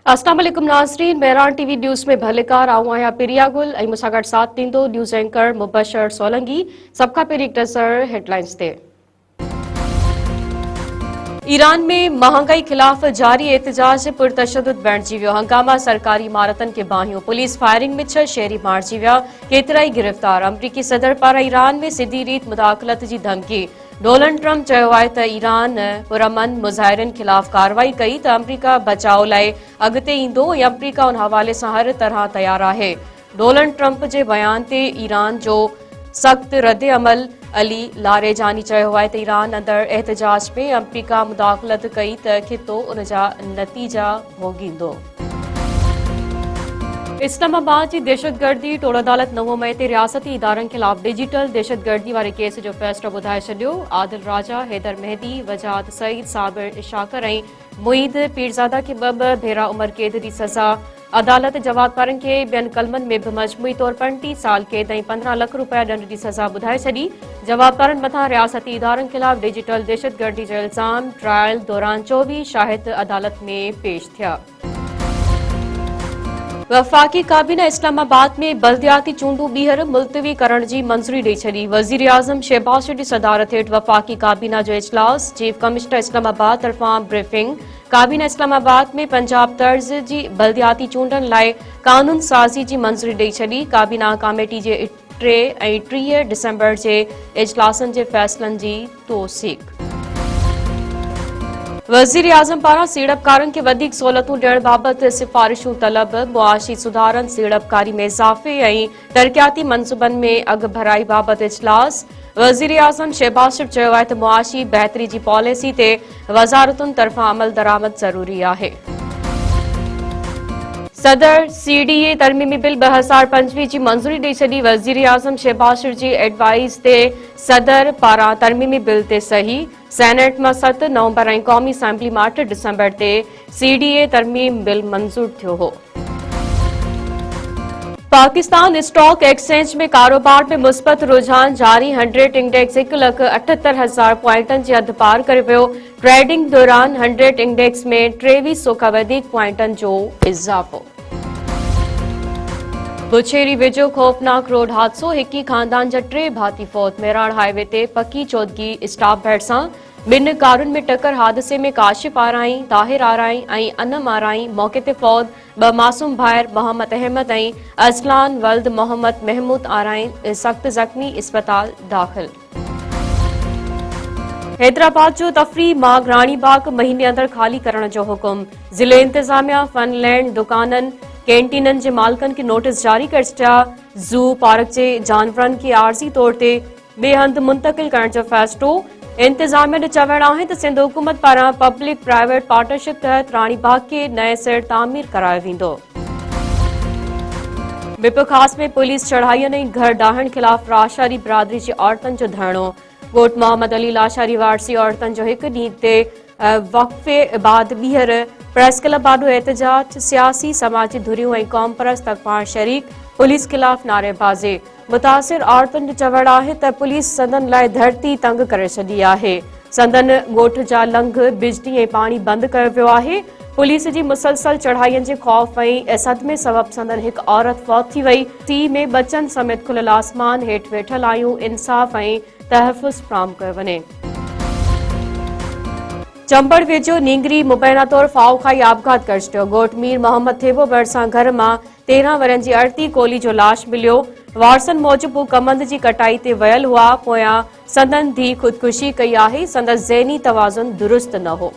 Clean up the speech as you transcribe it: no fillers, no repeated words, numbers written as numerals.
अस्सलाम वालेकुम नाज़रीन, मेहरान टीवी न्यूज़ में भलेकार आऊं आहियां प्रिया गुल ऐं मूंसां गॾु साथ ॾींदो न्यूज़ एंकर मुबशर सोलंकी। सभ खां पहिरीं हिकु नज़र हेडलाइंस ते। ईरान में महांगाई खिलाफ़ जारी एहतजाज पुरतशद्दुद बणिजी वियो। हंगामा सरकारी इमारतनि खे बाहियूं। पुलिस फायरिंग में 6 शहरी मारिजी विया, केतिरा ई गिरफ़्तार। अमरीकी सदर पारां ईरान में सिधी रीत मुदाख़लत जी धमकी। डोनाल्ड ट्रम्प चयो आहे त ईरान पुरअमन मुज़ाहिरनि खिलाफ़ कार्रवाई कई त अमरीका बचाव लाइ अॻिते ईंदो ऐं अमरीका उन हवाले सां हर तरह तयार आहे। डोनाल्ड ट्रम्प जे बयान ते ईरान जो सख़्त रद्द अमल। अली लारेजानी चयो आहे त ईरान अंदर एहतजाज में अमरीका मुदाख़लत कई त खितो उन जा नतीजा भोगींदो। इस्लामाबाद की दहशतगर्दी टोड़ अदालत 9 मई ते रियासती इदारनि खिलाफ़ डिजिटल दहशतगर्दी वारे केस जो फ़ैसिलो ॿुधाए छॾियो। आदिल राजा, हैदर मेहदी, वजाद सईद, साबिर इशाकर ऐं मुईद पीरज़ादा खे ॿ भेरा उमिरि कैद जी सज़ा। अदालत जवाबदारनि खे ॿियनि कलमनि में बि मजमूई तौर 35 साल कैद ऐं 15 लाख रुपया दंड जी सज़ा ॿुधाए छॾी। जवाबदारनि मथां रियासती इदारनि खिलाफ़ डिजिटल दहशतगर्दी जो इल्ज़ाम ट्रायल दौरान 24 शाहिद अदालत में पेश थिया। वफ़ाक़ी काबीना इस्लामाबाद में बल्दियाती चूंडूं ॿीहर मुलतवी करण जी मंज़ूरी ॾेई छॾी। वज़ीर आज़म शहबाज शरीफ़ जी सदारत हेठि वफ़ाक़ी काबीना जो इजलास। चीफ कमिश्नर इस्लामाबाद तरफ़ां ब्रीफिंग। काबीना इस्लामाबाद में पंजाब तर्ज़ जी बल्दियाती चूंडनि लाइ कानून साज़ी जी मंज़ूरी ॾेई छॾी। काबीना कमेटी जे 3 ऐं 30 डिसंबर जे इजलासनि जे फ़ैसिलनि जी तौसीक़। वज़ीर आज़म पारां सीड़पकारनि खे वधीक सहूलतूं ॾियण बाबति सिफ़ारिशूं तलब। मुआशी सुधारनि, सीड़पकारी में इज़ाफ़े ऐं तरक़ियाती मंसूबनि में अघु भराई बाबति इजलास। वज़ीर आज़म शहबाज शरीफ़ चयो आहे त मुआशी बहितरी जी पॉलिसी ते वज़ारतुनि तरफ़ां अमल दरामद ज़रूरी आहे। सदर CDA तरमीमी बिल 2025 जी मंज़ूरी ॾेई छॾी। वज़ीर आज़म शहबाज शरीफ़ जी एडवाइस ते सदर पारां तरमीमी बिल ते सही। सेनेट मां 7 नवंबर ऐं क़ौमी असेंबली मां 8 डिसंबर ते CDA तरमीम बिल मंज़ूर थियो हो। पाकिस्तान स्टॉक एक्सचेंज में कारोबार में मुस्बत रुझान जारी। 100 इंडेक्स 1,78,000 पॉइंटनि जे अधु पार करे वियो। ट्रेडिंग दौरान 100 इंडेक्स में 2300 खां वधीक पॉइंटनि जो इज़ाफ़ो। बुछेरी वेझो खौफ़नाक रोड हादसो। हिकी खानदान जा 3 भाती फौत। मेराण हाईवे ते पकी चौदगी स्टॉप बेड सां 2 कारुनि में टक्कर। हादसे में काशिफ आराई, ताहिर आराई ऐं अनम आराई मौके ते फौत। 2 मासूम भाइर मोहम्मद अहमद ऐं अज़लान वल्द मोहम्मद महमूद आराई सख़्त ज़ख़्मी अस्पताल दाख़िल। हैदराबाद जो तफ़री माग रानी बाग महीने अंदर खाली करण जो हुकुम। ज़िले इंतज़ामिया फनलैंड दुकाननि कैंटीननि जे मालिकनि खे नोटिस जारी करे छॾिया। ज़ू पार्क जे जानवरनि खे आर्ज़ी तौर ते ॿिए हंधि मुंतक़िल करण जो फ़ैसिलो। इंतज़ामिया जो चवणु आहे त सिंध हुकूमत पारां पब्लिक प्राइवेट पार्टनरशिप तहत रानी बाग खे नए सिर तामीर करायो वेंदो। विप ख़ास में पुलिस चढ़ाईअ ऐं घर ॾाहण ख़िलाफ़ राशारी बिरादरी जी औरतुनि जो धरणो। ॻोठ मोहम्मद अली लाशारी वारसी औरतुनि जो हिकु ॾींहं ते वक़फ़े बाद ॿीहर प्रेस क्लब आॾो एहतजाज। सियासी समाजी धुरियूं ऐं क़ौम परस्त अख़बार शरीक। पुलिस ख़िलाफ़ नारेबाज़ी। मुतासिर औरतुनि जो चवणु आहे त पुलिस संदन लाइ धरती तंग करे छॾी आहे। संदन ॻोठ जा लंघ बिजली ऐं पाणी बंदि कयो वियो आहे। पुलिस जी मुसलसल चढ़ाईअनि जे ख़ौफ़ ऐं सदमे सबबि संदन हिकु औरत फौत थी वई। सी में बचनि समेत खुलियल आसमान हेठि वेठल आहियूं। इंसाफ़ ऐं तहफ़ुज़ फ़राहम कयो वञे। चंबड़ वेझो नींगरी मुबैना तौर फाओ खाई आपघात करे छॾियो। ॻोठ मीर मोहम्मद थेबो भरिसां घर मां 13 वरनि जी अड़ती कोली जो लाश मिलियो। वारसनि मूजिबि हू कमंद जी कटाई ते वियल हुआ। पोयां संदन धीउ ख़ुदकुशी कई आहे। संदसि ज़हनी तवाज़ुन दुरुस्त न हो।